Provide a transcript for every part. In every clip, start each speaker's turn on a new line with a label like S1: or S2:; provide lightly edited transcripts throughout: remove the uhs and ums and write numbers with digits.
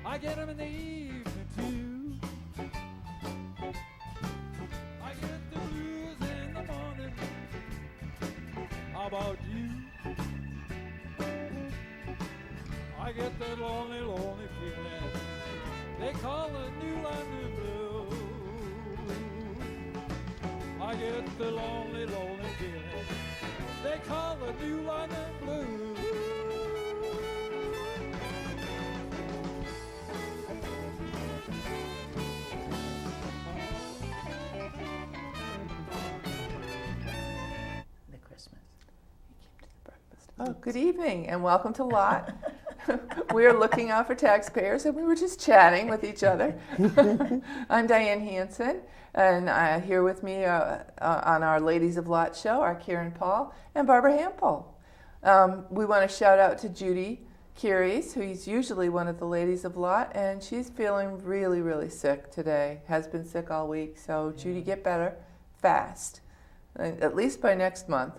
S1: I get them in the evening too. I get the blues in the morning. How about you? I get that lonely, lonely feeling they call the New London Blues. I get the lonely, lonely feeling they call the New London Blues.
S2: The Christmas.
S3: Oh, good evening and welcome to Lot. We are looking out for taxpayers and we were just chatting with each other. I'm Diane Hansen and here with me on our Ladies of Lot show are Karen Paul and Barbara Hample. We want to shout out to Judy Curies, who's usually one of the Ladies of Lot, and she's feeling really, really sick today. Has been sick all week, so Judy, get better fast, at least by next month.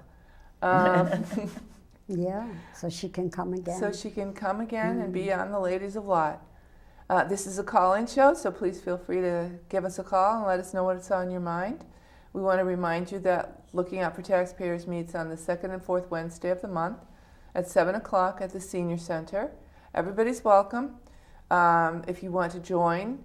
S4: Yeah, so she can come again.
S3: So she can come again and be on the Ladies of Lot. This is a call-in show, so please feel free to give us a call and let us know what's on your mind. We want to remind you that Looking Out for Taxpayers meets on the second and fourth Wednesday of the month at 7 o'clock at the Senior Center. Everybody's welcome. If you want to join,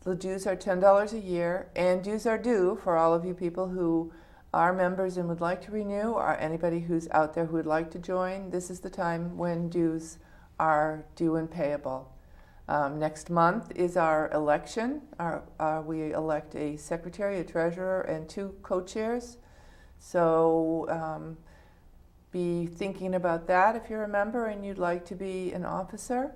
S3: the dues are $10 a year, and dues are due for all of you people who are members and would like to renew, or anybody who's out there who would like to join. This is the time when dues are due and payable. Next month is our election. We elect a secretary, a treasurer, and 2 co-chairs. So be thinking about that if you're a member and you'd like to be an officer.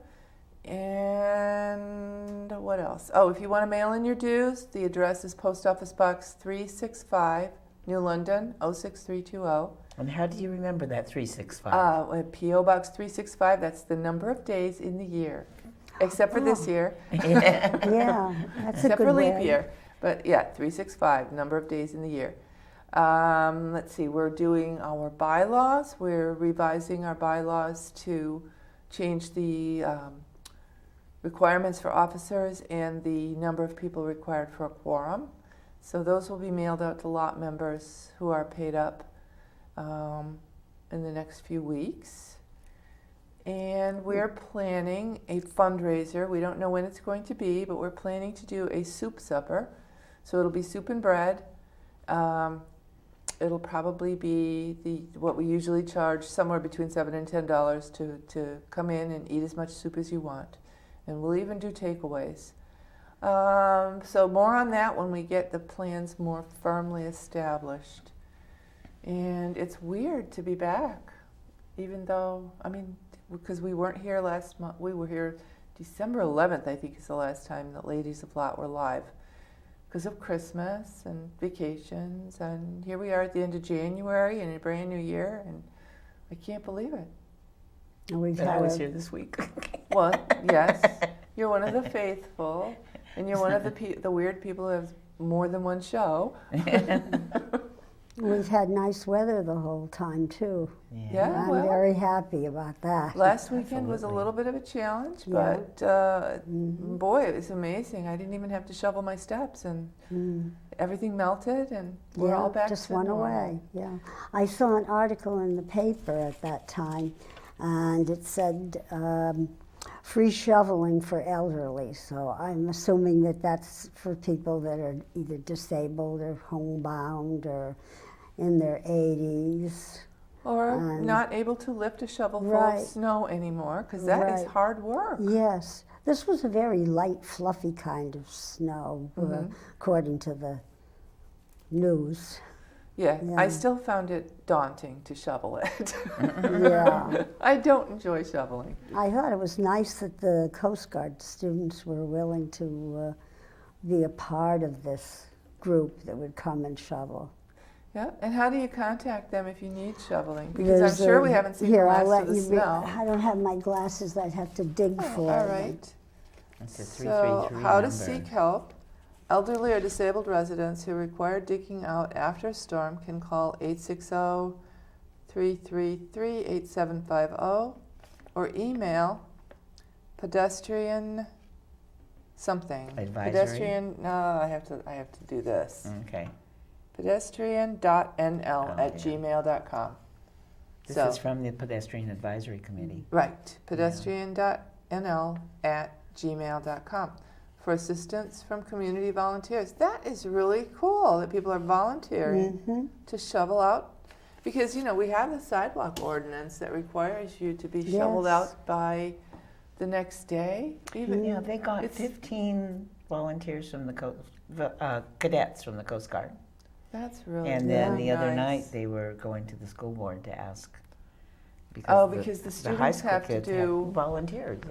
S3: And what else? Oh, if you want to mail in your dues, the address is Post Office Box 365, New London, 06320.
S2: And how do you remember that 365?
S3: P.O. Box 365, that's the number of days in the year. Except for this year.
S4: Yeah, that's
S3: Except
S4: a good
S3: for leap
S4: way.
S3: year. But yeah, 365, number of days in the year. Let's see, we're doing our bylaws. We're revising our bylaws to change the requirements for officers and the number of people required for a quorum. So those will be mailed out to lot members who are paid up in the next few weeks. And we're planning a fundraiser. We don't know when it's going to be, but we're planning to do a soup supper. So it'll be soup and bread. It'll probably be what we usually charge, somewhere between $7 and $10 to come in and eat as much soup as you want. And we'll even do takeaways. So more on that when we get the plans more firmly established. And it's weird to be back, even though, because we weren't here last month. We were here December 11th, I think is the last time that Ladies of Lot were live, because of Christmas and vacations. And here we are at the end of January in a brand new year, and I can't believe it.
S2: But I was here this week.
S3: Well, yes, you're one of the faithful, and you're one of the weird people who have more than one show.
S4: We've had nice weather the whole time, too.
S3: Yeah,
S4: I'm
S3: well,
S4: very happy about that.
S3: last weekend was a little bit of a challenge,
S4: Yeah.
S3: but boy, it was amazing. I didn't even have to shovel my steps, and everything melted, and we're all back
S4: just
S3: to
S4: went
S3: normal.
S4: away, yeah. I saw an article in the paper at that time, and it said free shoveling for elderly. So I'm assuming that that's for people that are either disabled or homebound or in their 80s.
S3: Or not able to lift a shovel full
S4: Right.
S3: of snow anymore, because that is
S4: Right.
S3: hard work.
S4: Yes. This was a very light, fluffy kind of snow, according to the news.
S3: Yeah, I
S4: Yeah.
S3: still found it daunting to shovel it.
S4: Yeah.
S3: I don't enjoy shoveling.
S4: I thought it was nice that the Coast Guard students were willing to be a part of this group that would come and shovel.
S3: Yeah, and how do you contact them if you need shoveling? Because
S4: There's
S3: I'm sure
S4: a-
S3: we haven't seen
S4: here,
S3: the
S4: I'll
S3: last
S4: let
S3: of the
S4: you
S3: snow.
S4: I don't have my glasses. I'd have to dig for
S3: All
S4: it.
S3: right.
S2: That's a
S3: So,
S2: 333
S3: how to
S2: number.
S3: seek help. Elderly or disabled residents who require digging out after a storm can call 860-333-8750 or email pedestrian something.
S2: Advisory?
S3: Pedestrian, no, I have to do this.
S2: Okay.
S3: Pedestrian.nl@gmail.com.
S2: This is from the Pedestrian Advisory Committee.
S3: Right, pedestrian.nl@gmail.com for assistance from community volunteers. That is really cool that people are volunteering to shovel out. Because, we have the sidewalk ordinance that requires you to be shoveled out by the next day. Even
S2: Yeah, they got 15 volunteers from the cadets from the Coast Guard.
S3: That's really
S2: And then the other
S3: nice.
S2: night, they were going to the school board to ask.
S3: Because the
S2: high
S3: students
S2: school
S3: have to
S2: kids
S3: do
S2: volunteered.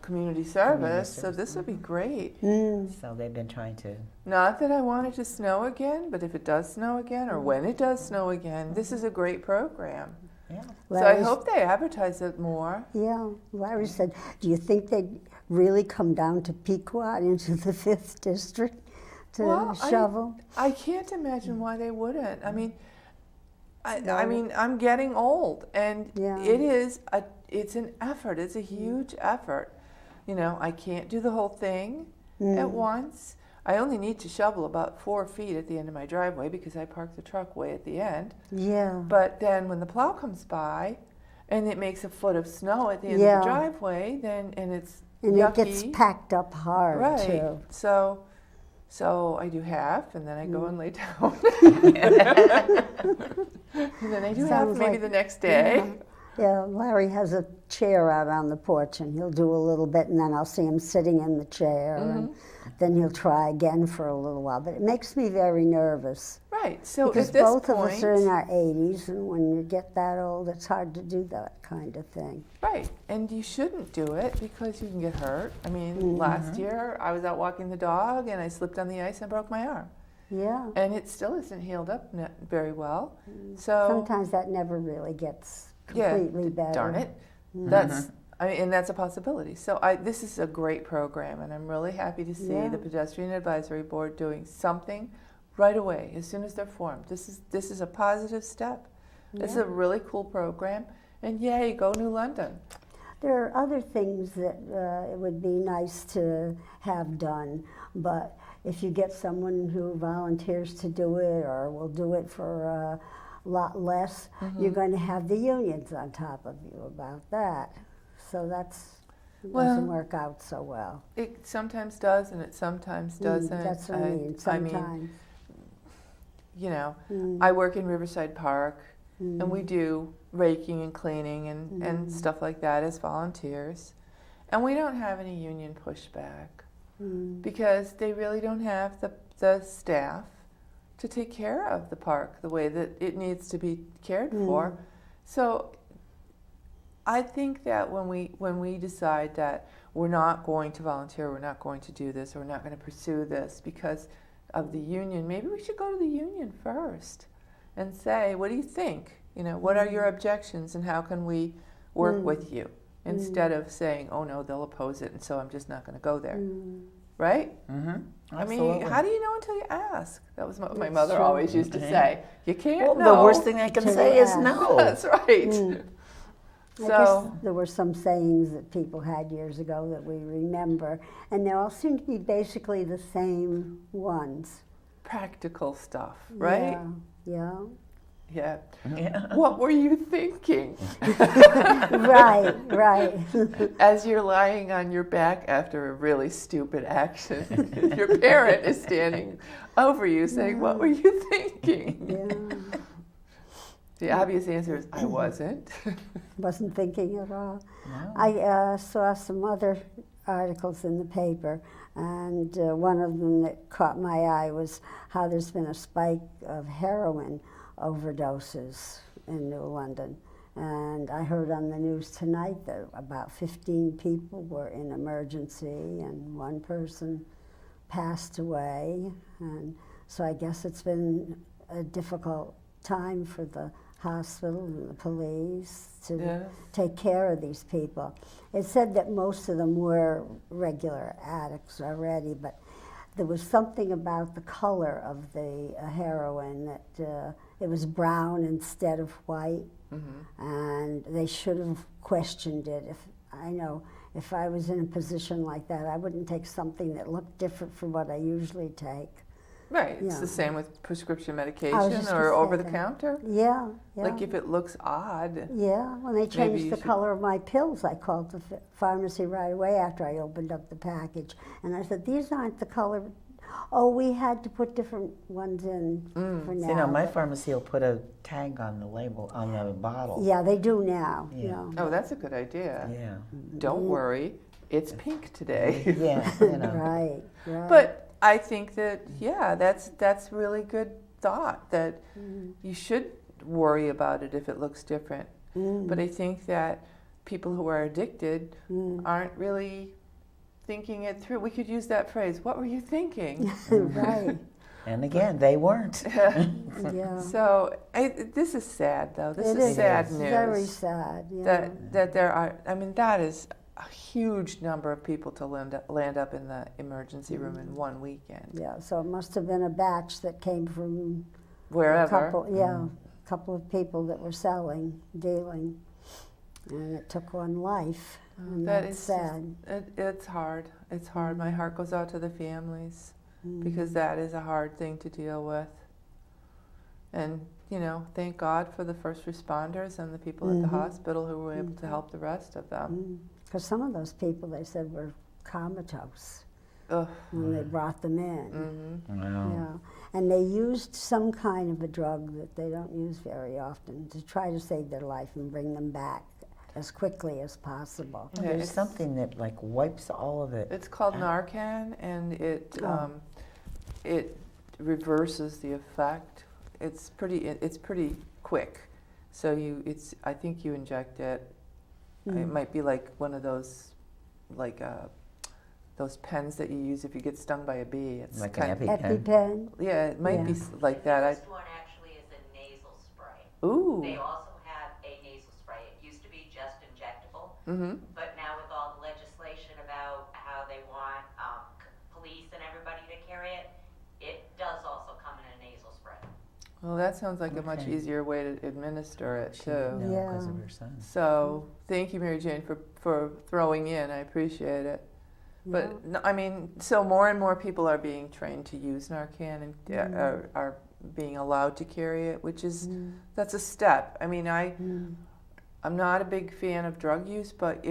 S3: community service, so
S2: service.
S3: this would be great.
S2: So they've been trying to.
S3: Not that I want it to snow again, but if it does snow again, or when it does snow again, this is a great program.
S2: Yeah.
S3: So I hope they advertise it more.
S4: Yeah, Larry said, do you think they'd really come down to Pequot into the 5th District to shovel?
S3: I can't imagine why they wouldn't. I mean, I mean, I'm getting old, and it's an effort. It's a huge effort. I can't do the whole thing at once. I only need to shovel about 4 feet at the end of my driveway because I park the truck way at the end.
S4: Yeah.
S3: But then when the plow comes by, and it makes a foot of snow at the end of the driveway, and it's yucky.
S4: It gets packed up hard too.
S3: So I do half, and then I go and lay down. And then I do half maybe the next day.
S4: Yeah, Larry has a chair out on the porch, and he'll do a little bit, and then I'll see him sitting in the chair, and then he'll try again for a little while. But it makes me very nervous.
S3: Right, so
S4: because
S3: at this
S4: both
S3: point,
S4: of us are in our 80s, and when you get that old, it's hard to do that kind of thing.
S3: Right, and you shouldn't do it because you can get hurt. I mean, last year I was out walking the dog, and I slipped on the ice and broke my arm.
S4: Yeah.
S3: And it still isn't healed up very well. So
S4: sometimes that never really gets completely better.
S3: Darn it. And that's a possibility. So this is a great program, and I'm really happy to see the Pedestrian Advisory Board doing something right away as soon as they're formed. This is a positive step. This is a really cool program, and yay, go New London.
S4: There are other things that it would be nice to have done, but if you get someone who volunteers to do it or will do it for a lot less, you're going to have the unions on top of you about that. So doesn't work out so well.
S3: It sometimes does, and it sometimes doesn't.
S4: That's what I mean, sometimes.
S3: I work in Riverside Park, and we do raking and cleaning and stuff like that as volunteers. And we don't have any union pushback because they really don't have the staff to take care of the park the way that it needs to be cared for. So I think that when we decide that we're not going to volunteer, we're not going to do this, or we're not going to pursue this because of the union, maybe we should go to the union first and say, what do you think? What are your objections, and how can we work with you? Instead of saying, oh no, they'll oppose it, and so I'm just not going to go there. Right? I mean, how do you know until you ask? That was what my mother always used to say. You can't know.
S2: The worst thing I can say is no.
S3: That's right.
S4: I guess there were some sayings that people had years ago that we remember, and they all seem to be basically the same ones.
S3: Practical stuff, right?
S4: Yeah.
S3: Yeah. What were you thinking?
S4: Right.
S3: As you're lying on your back after a really stupid action, your parent is standing over you saying, what were you thinking? The obvious answer is, I wasn't.
S4: Wasn't thinking at all.
S2: No.
S4: I saw some other articles in the paper, and one of them that caught my eye was how there's been a spike of heroin overdoses in New London. And I heard on the news tonight that about 15 people were in emergency and one person passed away. And so I guess it's been a difficult time for the hospital and the police to take care of these people. It said that most of them were regular addicts already, but there was something about the color of the heroin that it was brown instead of white, and they should have questioned it. I know if I was in a position like that, I wouldn't take something that looked different from what I usually take.
S3: Right, it's
S4: Yeah.
S3: the same with prescription
S4: I was
S3: medication
S4: just gonna
S3: or
S4: say
S3: over the
S4: that.
S3: counter.
S4: Yeah, yeah.
S3: Like if it looks odd.
S4: Yeah, when they
S3: Maybe
S4: changed
S3: you
S4: the
S3: should-
S4: color of my pills, I called the pharmacy right away after I opened up the package. And I said, these aren't the color. Oh, we had to put different ones in for now.
S2: You know, my pharmacy will put a tag on the label, on the bottle.
S4: Yeah, they do now.
S2: Yeah.
S3: Oh, that's a good idea.
S2: Yeah.
S3: Don't worry, it's pink today.
S2: Yeah, you know.
S4: Right, right.
S3: But I think that, yeah, that's really good thought, that you should worry about it if it looks different. But I think that people who are addicted aren't really thinking it through. We could use that phrase, what were you thinking?
S4: Right,
S2: And again, they weren't.
S4: yeah.
S3: So this is sad, though. This
S4: It
S3: is sad
S4: It's
S3: news.
S4: very sad, yeah.
S3: That there are, I mean, that is a huge number of people to land up in the emergency room in one weekend.
S4: Yeah, so it must have been a batch that came from a
S3: Wherever.
S4: couple, yeah, a couple of people that were selling, dealing, and it took one life. And
S3: That
S4: that's
S3: is
S4: sad.
S3: It's hard. It's hard. My heart goes out to the families because that is a hard thing to deal with. And, you know, thank God for the first responders and the people at the hospital who were able to help the rest of them.
S4: Because some of those people, they said, were comatose
S3: Ugh.
S4: when they brought them in.
S2: Wow.
S4: Yeah, and they used some kind of a drug that they don't use very often to try to save their life and bring them back as quickly as possible.
S3: Yeah,
S2: There's
S3: it's-
S2: something that like wipes all of it.
S3: It's called Narcan, and it reverses the effect. It's pretty quick. So I think you inject it. It might be like one of those, like those pens that you use if you get stung by a bee. It's
S2: Like an
S3: kind
S4: EpiPen.
S3: yeah, it might be like that.
S5: This one actually is a nasal spray.
S3: Ooh.
S5: They also have a nasal spray. It used to be just injectable, but now with all the legislation about how they want police and everybody to carry it, it does also come in a nasal spray.
S3: Well, that sounds like a much
S2: Okay.
S3: easier way to administer it
S2: She
S3: too.
S2: didn't know
S4: Yeah.
S2: because of her son.
S3: So thank you, Mary Jane, for throwing in. I appreciate it. But no, I mean, so more and more people are being trained to use Narcan and are being allowed to carry it, which is that's a step. I mean, I'm not a big fan of drug use, but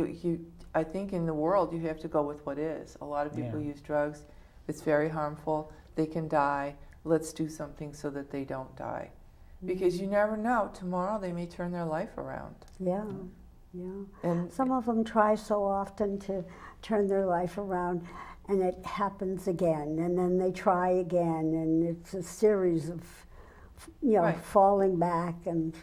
S3: I think in the world you have to go with what is. A lot of people
S2: Yeah.
S3: use drugs. It's very harmful. They can die. Let's do something so that they don't die, because you never know. Tomorrow they may turn their life around.
S4: Yeah, yeah.
S3: And
S4: Some of them try so often to turn their life around, and it happens again, and then they try again, and it's a series of,
S3: Right.
S4: falling back and.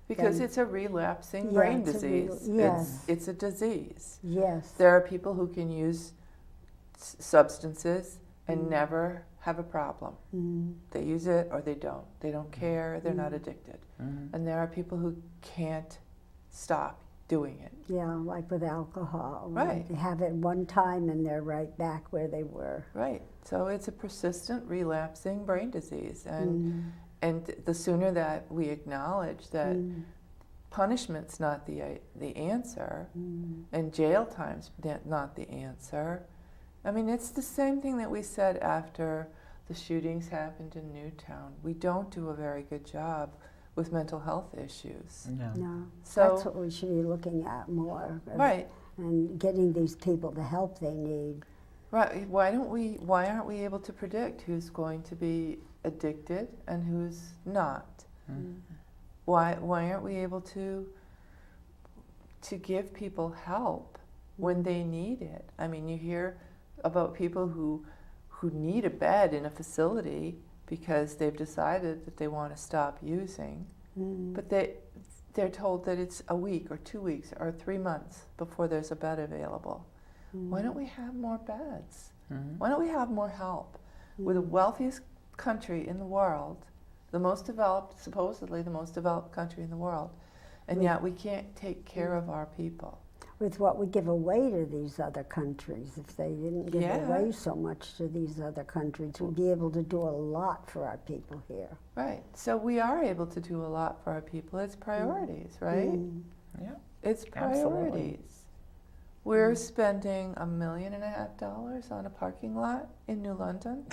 S3: because
S4: then-
S3: it's a relapsing
S4: Yeah,
S3: brain
S4: it's a
S3: disease.
S4: yes.
S3: It's a disease.
S4: Yes.
S3: There are people who can use substances and never have a problem. They use it or they don't. They don't care. They're not addicted. And there are people who can't stop doing it.
S4: Yeah, like with alcohol.
S3: Right.
S4: They have it one time and they're right back where they were.
S3: Right. So it's a persistent relapsing brain disease. And the sooner that we acknowledge that punishment's not the answer, and jail time's not the answer. I mean, it's the same thing that we said after the shootings happened in Newtown. We don't do a very good job with mental health issues.
S2: No.
S4: No,
S3: So-
S4: that's what we should be looking at more.
S3: Right.
S4: And getting these people the help they need.
S3: Right. Why aren't we able to predict who's going to be addicted and who's not? Why aren't we able to give people help when they need it? I mean, you hear about people who need a bed in a facility because they've decided that they want to stop using, but they're told that it's a week or 2 weeks or 3 months before there's a bed available. Why don't we have more beds? Why don't we have more help? We're the wealthiest country in the world, the most developed, supposedly the most developed country in the world, and yet we can't take care of our people.
S4: With what we give away to these other countries, if they didn't give
S3: Yeah.
S4: away so much to these other countries, we'd be able to do a lot for our people here.
S3: Right. So we are able to do a lot for our people. It's priorities, right?
S2: Yeah.
S3: It's
S2: Absolutely.
S3: priorities. We're spending $1.5 million on a parking lot in New London,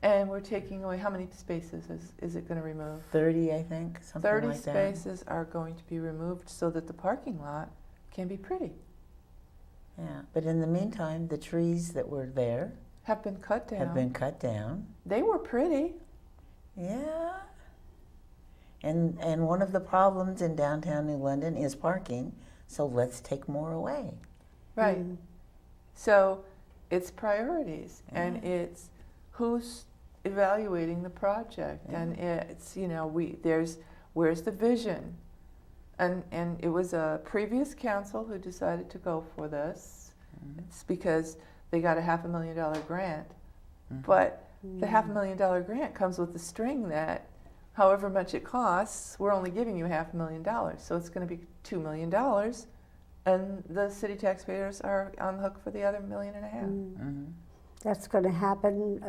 S3: and we're taking away, how many spaces is it going to remove?
S2: 30, I think, something
S3: 30
S2: like that.
S3: spaces are going to be removed so that the parking lot can be pretty.
S2: Yeah, but in the meantime, the trees that were there
S3: Have been cut down.
S2: have been cut down.
S3: They were pretty.
S2: Yeah. And one of the problems in downtown New London is parking, so let's take more away.
S3: Right. So it's priorities, and it's who's evaluating the project, and it's, you know, where's the vision? And it was a previous council who decided to go for this. It's because they got a $500,000 grant, but the $500,000 grant comes with the string that however much it costs, we're only giving you $500,000, so it's going to be $2 million, and the city taxpayers are on the hook for the other $1.5 million.
S4: That's going to happen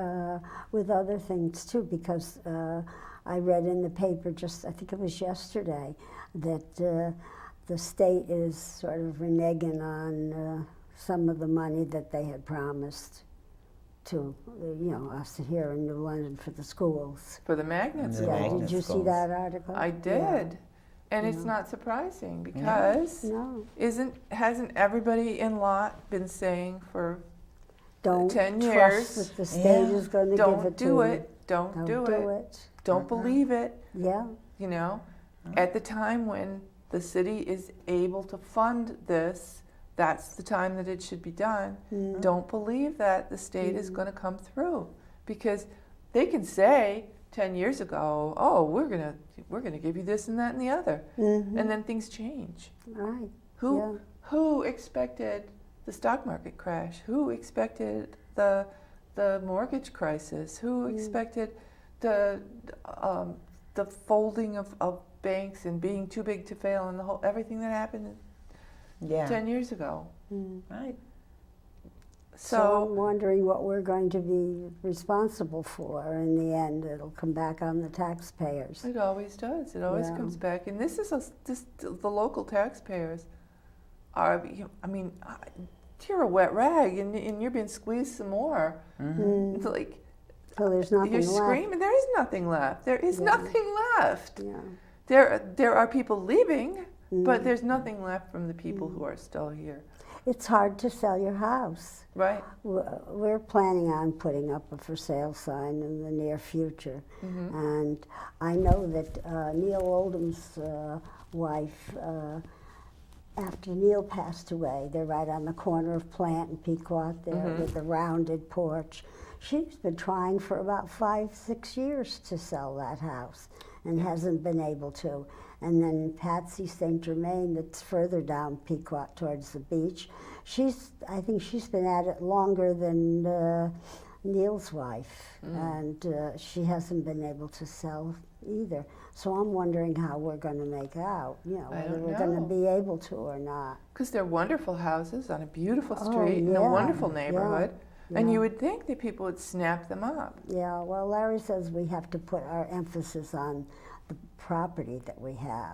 S4: with other things too, because I read in the paper just, I think it was yesterday, that the state is sort of reneging on some of the money that they had promised to, you know, us here in New London for the schools.
S3: For the magnet
S2: The
S3: schools.
S4: Yeah,
S2: magnet
S4: did you see
S2: schools.
S4: that article?
S3: I did.
S4: Yeah.
S3: And it's not surprising because
S4: No,
S3: hasn't everybody in lot been saying for
S4: don't
S3: 10
S4: trust
S3: years,
S4: that the state is going to give
S3: don't
S4: it to
S3: do
S4: you.
S3: it, don't do it, don't believe it,
S4: Yeah,
S3: you know? At the time when the city is able to fund this, that's the time that it should be done. Don't believe that the state is going to come through, because they can say 10 years ago, oh, we're gonna give you this and that and the other, and then things change.
S4: right.
S3: Who expected the stock market crash? Who expected the mortgage crisis? Who expected the folding of banks and being too big to fail, and everything that happened 10 years ago?
S2: Right.
S4: So I'm wondering what we're going to be responsible for in the end. It'll come back on the taxpayers.
S3: It always does. It always
S4: Yeah.
S3: comes back. And this is the local taxpayers are, I mean, you're a wet rag and you're being squeezed some more. It's like,
S4: So there's nothing
S3: you're
S4: left.
S3: screaming, there is nothing left. There is nothing left.
S4: Yeah.
S3: There are people leaving, but there's nothing left from the people who are still here.
S4: It's hard to sell your house.
S3: Right.
S4: We're planning on putting up a for sale sign in the near future. And I know that Neil Oldham's wife, after Neil passed away, they're right on the corner of Plant and Pequot there with the rounded porch. She's been trying for about 5-6 years to sell that house and hasn't been able to. And then Patsy St. Germain, that's further down Pequot towards the beach, I think she's been at it longer than Neil's wife, and she hasn't been able to sell either. So I'm wondering how we're going to make out, you know, whether we're going to be able to or not.
S3: Because they're wonderful houses on a beautiful street in a wonderful neighborhood. And you would think that people would snap them up.
S4: Yeah, well, Larry says we have to put our emphasis on the property that we have,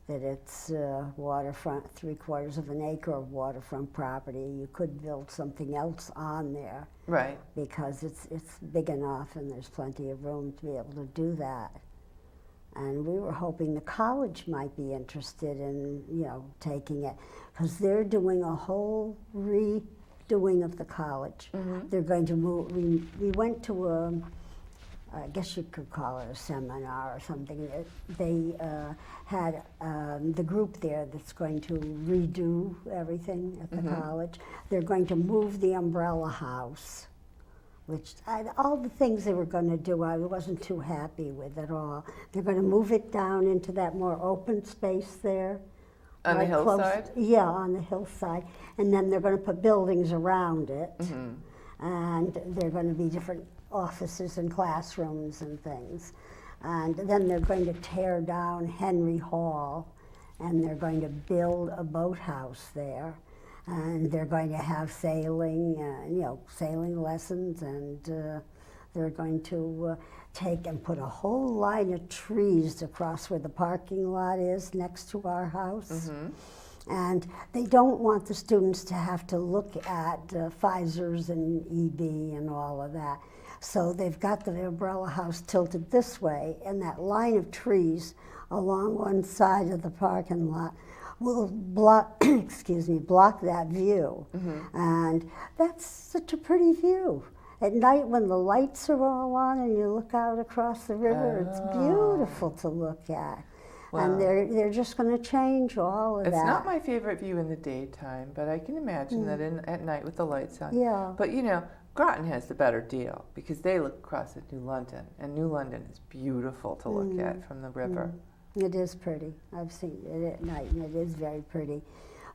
S4: that it's waterfront, 3/4 of an acre of waterfront property. You could build something else on there.
S3: Right.
S4: Because it's big enough and there's plenty of room to be able to do that. And we were hoping the college might be interested in, you know, taking it, because they're doing a whole redoing of the college. They're going to move, we went to a, I guess you could call it a seminar or something. They had the group there that's going to redo everything at the college. They're going to move the umbrella house, which all the things they were going to do, I wasn't too happy with at all. They're going to move it down into that more open space there.
S3: On the hillside?
S4: Yeah, on the hillside. And then they're going to put buildings around it. And they're going to be different offices and classrooms and things. And then they're going to tear down Henry Hall, and they're going to build a boathouse there. And they're going to have sailing, you know, sailing lessons, and they're going to take and put a whole line of trees across where the parking lot is next to our house. And they don't want the students to have to look at Pfizer's and EB and all of that. So they've got the umbrella house tilted this way, and that line of trees along one side of the parking lot will block, block that view. And that's such a pretty view. At night when the lights are all on and you look out across the river, it's beautiful to look at.
S3: Wow.
S4: And they're just going to change all of that.
S3: It's not my favorite view in the daytime, but I can imagine that at night with the lights on.
S4: Yeah.
S3: But you know, Groton has the better deal because they look across at New London, and New London is beautiful to look at from the river.
S4: It is pretty. I've seen it at night, and it is very pretty.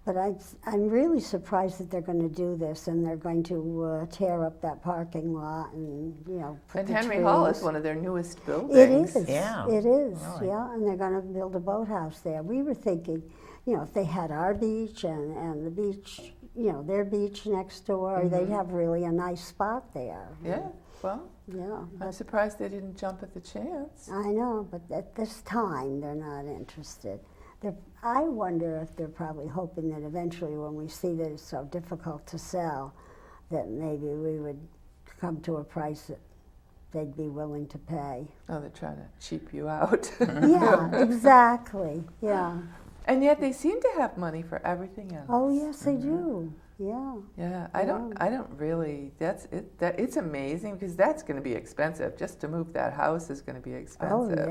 S4: But I'm really surprised that they're going to do this, and they're going to tear up that parking lot and, you know, put
S3: And
S4: the
S3: Henry Hall is
S4: trees.
S3: one of their newest buildings.
S4: It is.
S2: Yeah.
S4: It is.
S2: Really?
S4: Yeah, and they're going to build a boathouse there. We were thinking, you know, if they had our beach and the beach, you know, their beach next door, they'd have really a nice spot there.
S3: Yeah, well,
S4: Yeah.
S3: I'm
S4: But
S3: surprised they didn't jump at the chance.
S4: I know, but at this time, they're not interested. I wonder if they're probably hoping that eventually when we see that it's so difficult to sell, that maybe we would come to a price that they'd be willing to pay.
S3: Oh, they're trying to cheap you out.
S4: Yeah, exactly, yeah.
S3: And yet they seem to have money for everything else.
S4: Oh, yes, they do, yeah.
S3: Yeah, I don't really, it's amazing because that's going to be expensive. Just to move that house is going to be
S4: Oh,
S3: expensive.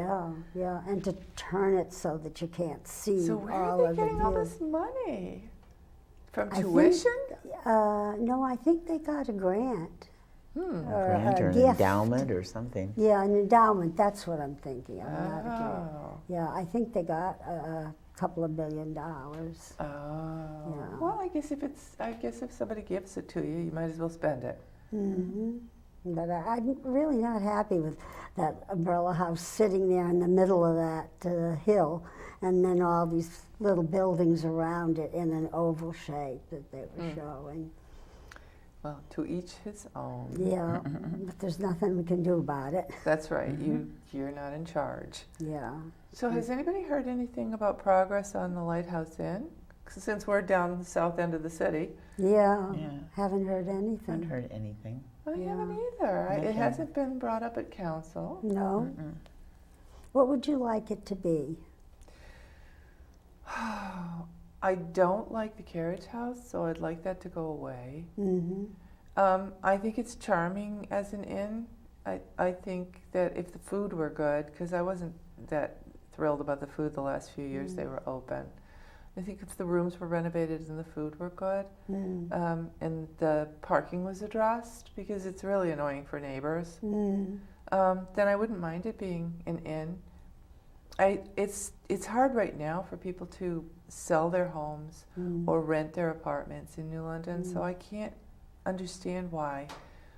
S4: yeah, and to turn it so that you can't see
S3: So where
S4: all
S3: are they
S4: of the
S3: getting all
S4: view.
S3: this money? From
S4: I think-
S3: tuition?
S4: No, I think they got a grant. Or
S2: Grant
S4: a
S2: or an
S4: gift.
S2: endowment or something.
S4: Yeah, an endowment, that's what I'm thinking of, not a grant.
S3: Oh.
S4: Yeah, I think they got a couple of $1 billion.
S3: Oh.
S4: Yeah.
S3: Well, I guess if somebody gives it to you, you might as well spend it.
S4: But I'm really not happy with that umbrella house sitting there in the middle of that hill, and then all these little buildings around it in an oval shape that they were showing.
S3: Well, to each his own.
S4: Yeah, but there's nothing we can do about it.
S3: That's right. You're not in charge.
S4: Yeah.
S3: So has anybody heard anything about progress on the Lighthouse Inn? Since we're down the south end of the city.
S4: Yeah,
S2: Yeah.
S4: haven't heard anything.
S2: Haven't heard anything.
S3: I
S4: Yeah.
S3: haven't either. It
S2: Okay.
S3: hasn't been brought up at council.
S4: No? What would you like it to be?
S3: I don't like the carriage house, so I'd like that to go away. I think it's charming as an inn. I think that if the food were good, because I wasn't that thrilled about the food the last few years they were open. I think if the rooms were renovated and the food were good, and the parking was addressed, because it's really annoying for neighbors, then I wouldn't mind it being an inn. It's hard right now for people to sell their homes or rent their apartments in New London, so I can't understand why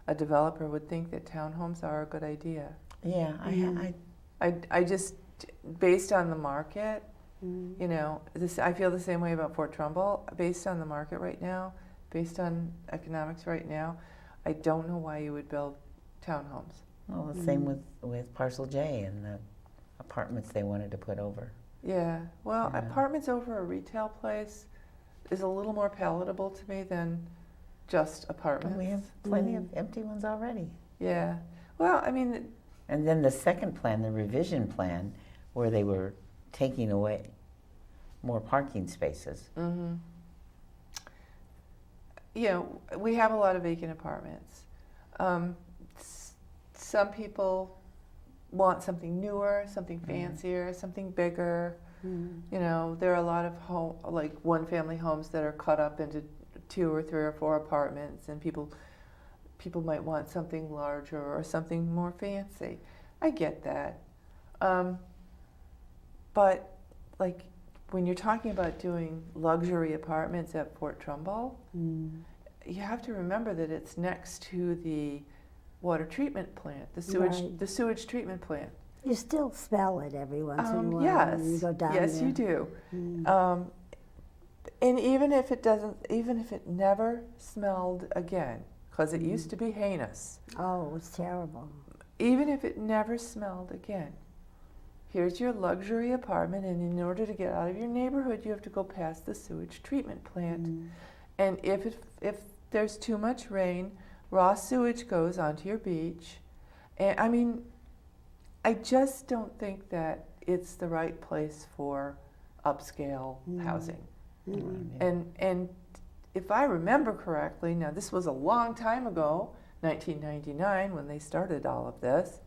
S3: a developer would think that townhomes are a good idea.
S2: Yeah,
S3: I just, based on the market, you know, I feel the same way about Fort Trumbull. Based on the market right now, based on economics right now, I don't know why you would build townhomes.
S2: well, the same with Parcel J and the apartments they wanted to put over.
S3: Yeah, well,
S2: Yeah.
S3: apartments over a retail place is a little more palatable to me than just apartments.
S2: We have plenty of empty ones already.
S3: Yeah, well, I mean,
S2: And then the second plan, the revision plan, where they were taking away more parking spaces.
S3: you know, we have a lot of vacant apartments. Some people want something newer, something fancier, something bigger. You know, there are a lot of like one-family homes that are cut up into 2 or 3 or 4 apartments, and people might want something larger or something more fancy. I get that, but like when you're talking about doing luxury apartments at Fort Trumbull, you have to remember that it's next to the water treatment plant, the sewage treatment plant.
S4: You still smell it every once in a while
S3: Yes,
S4: when you go down
S3: yes,
S4: there.
S3: you do. And even if it never smelled again, because it used to be heinous,
S4: Oh, it was terrible.
S3: even if it never smelled again, here's your luxury apartment, and in order to get out of your neighborhood, you have to go past the sewage treatment plant. And if there's too much rain, raw sewage goes onto your beach. And I mean, I just don't think that it's the right place for upscale housing. And if I remember correctly, now this was a long time ago, 1999, when they started all of this,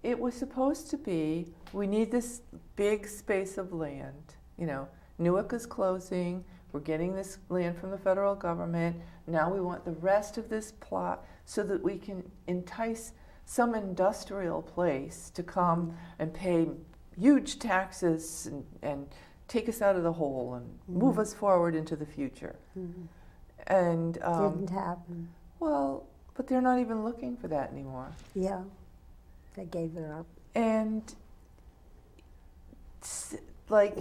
S3: it was supposed to be, we need this big space of land. You know, Newark is closing, we're getting this land from the federal government, now we want the rest of this plot so that we can entice some industrial place to come and pay huge taxes and take us out of the hole and move us forward into the future. And
S4: Didn't happen.
S3: well, but they're not even looking for that anymore.
S4: Yeah, they gave it up.
S3: And like,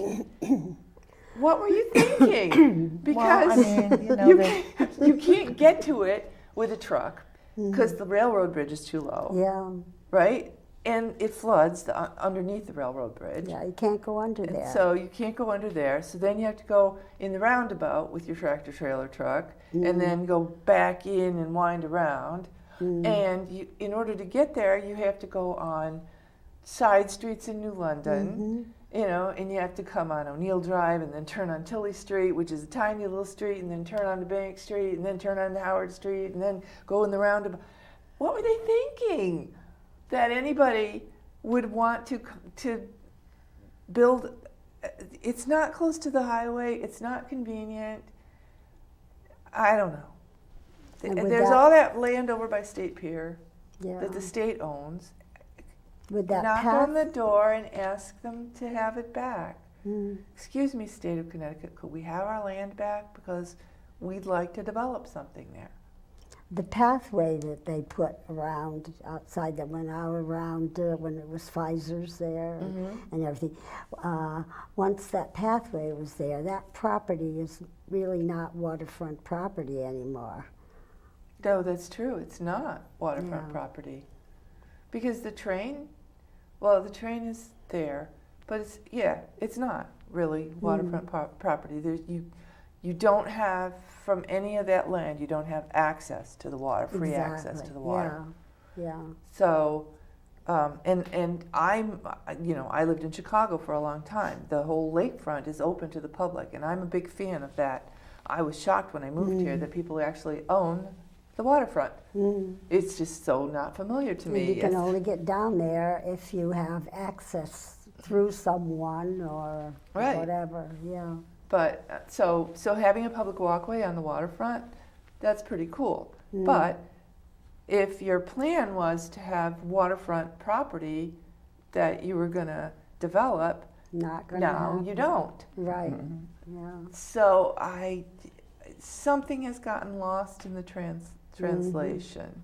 S3: what were you thinking? Because
S2: Well, I mean, you know,
S3: you can't get to it with a truck because the railroad bridge is too low,
S4: Yeah,
S3: right? And it floods underneath the railroad bridge.
S4: yeah, you can't go under
S3: And
S4: there.
S3: so you can't go under there. So then you have to go in the roundabout with your tractor trailer truck and then go back in and wind around. And you, in order to get there, you have to go on side streets in New London, you know, and you have to come on O'Neill Drive and then turn on Tilley Street, which is a tiny little street, and then turn on to Bank Street and then turn on to Howard Street and then go in the roundabout. What were they thinking? That anybody would want to build? It's not close to the highway. It's not convenient. I don't know.
S4: And with
S3: There's
S4: that-
S3: all that land over by State Pier
S4: Yeah,
S3: that the state owns.
S4: with that
S3: Knock
S4: path.
S3: on the door and ask them to have it back.
S4: Mm.
S3: Excuse me, state of Connecticut, could we have our land back because we'd like to develop something there?
S4: The pathway that they put around outside that went out around when it was Pfizer's there and everything. Once that pathway was there, that property is really not waterfront property anymore.
S3: No, that's true. It's not waterfront
S4: Yeah.
S3: property. Because the train, well, the train is there, but it's not really waterfront property. You don't have, from any of that land, you don't have access to the water, free access to the water.
S4: Yeah.
S3: So, and I'm, you know, I lived in Chicago for a long time. The whole lakefront is open to the public, and I'm a big fan of that. I was shocked when I moved here that people actually own the waterfront. It's just so not familiar to me.
S4: You can only get down there if you have access through someone or
S3: Right.
S4: whatever. Yeah.
S3: But so having a public walkway on the waterfront, that's pretty cool. But if your plan was to have waterfront property that you were going to develop,
S4: Not gonna
S3: now
S4: happen.
S3: you don't.
S4: Right. Yeah.
S3: So something has gotten lost in the translation.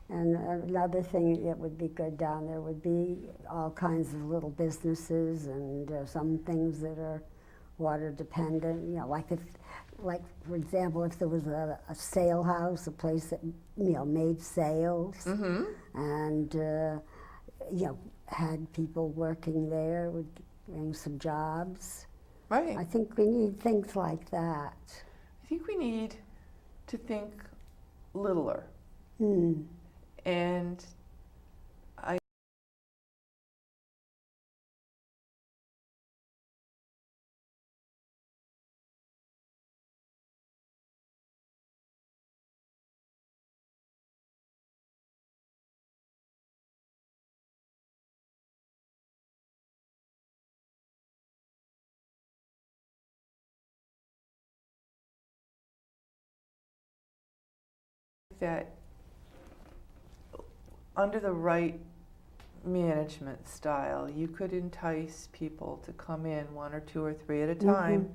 S4: And another thing that would be good down there would be all kinds of little businesses and some things that are water dependent. You know, like for example, if there was a sale house, a place that made sales, and you know had people working there, would bring some jobs.
S3: Right.
S4: I think we need things like that.
S3: I think we need to think littler. And that under the right management style, you could entice people to come in 1 or 2 or 3 at a time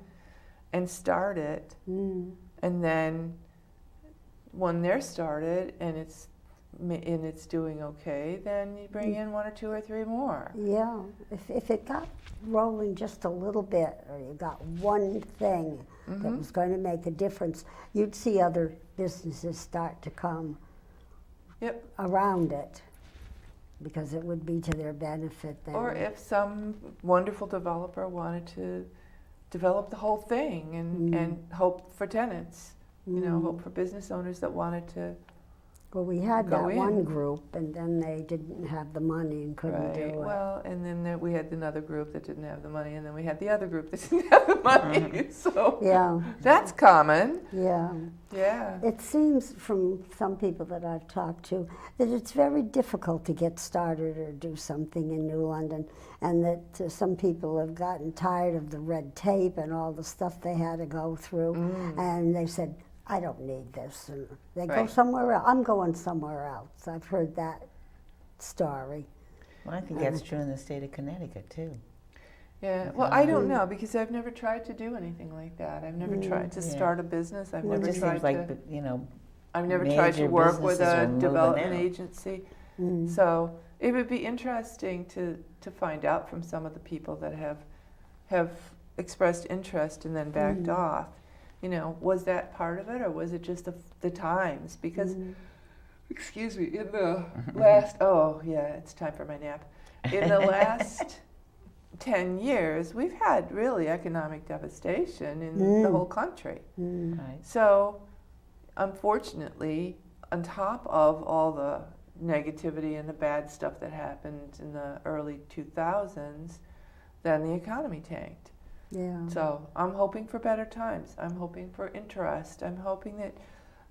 S3: and start it. And then when they're started and it's doing okay, then you bring in 1 or 2 or 3 more.
S4: Yeah, if it got rolling just a little bit, or you got one thing that was going to make a difference, you'd see other businesses start to come
S3: Yep.
S4: around it. because it would be to their benefit then.
S3: Or if some wonderful developer wanted to develop the whole thing and hope for tenants, hope for business owners that wanted to.
S4: Well, we had
S3: go
S4: that one
S3: in.
S4: group, and then they didn't have the money and couldn't do it.
S3: Well, and then we had another group that didn't have the money, and then we had the other group that didn't have the money. So
S4: Yeah,
S3: that's common.
S4: yeah.
S3: Yeah.
S4: It seems from some people that I've talked to that it's very difficult to get started or do something in New London, and that some people have gotten tired of the red tape and all the stuff they had to go through, and they said, I don't need this, and they go
S3: Right.
S4: somewhere else. I'm going somewhere else. I've heard that story.
S2: Well, I think that's true in the state of Connecticut, too.
S3: Yeah. Well, I don't know because I've never tried to do anything like that. I've never tried to start a business. I've
S2: Well, it
S3: never
S2: just
S3: tried
S2: seems like,
S3: to.
S2: I've
S3: never tried to
S2: major
S3: work with
S2: businesses
S3: a
S2: are moving
S3: development
S2: out.
S3: agency. So it would be interesting to find out from some of the people that have expressed interest and then backed off. Was that part of it, or was it just the times? Because, excuse me, in the last, it's time for my nap. In the last 10 years, we've had really economic devastation in the whole country.
S2: Right.
S3: So, unfortunately, on top of all the negativity and the bad stuff that happened in the early 2000s, then the economy tanked.
S4: Yeah.
S3: So I'm hoping for better times. I'm hoping for interest. I'm hoping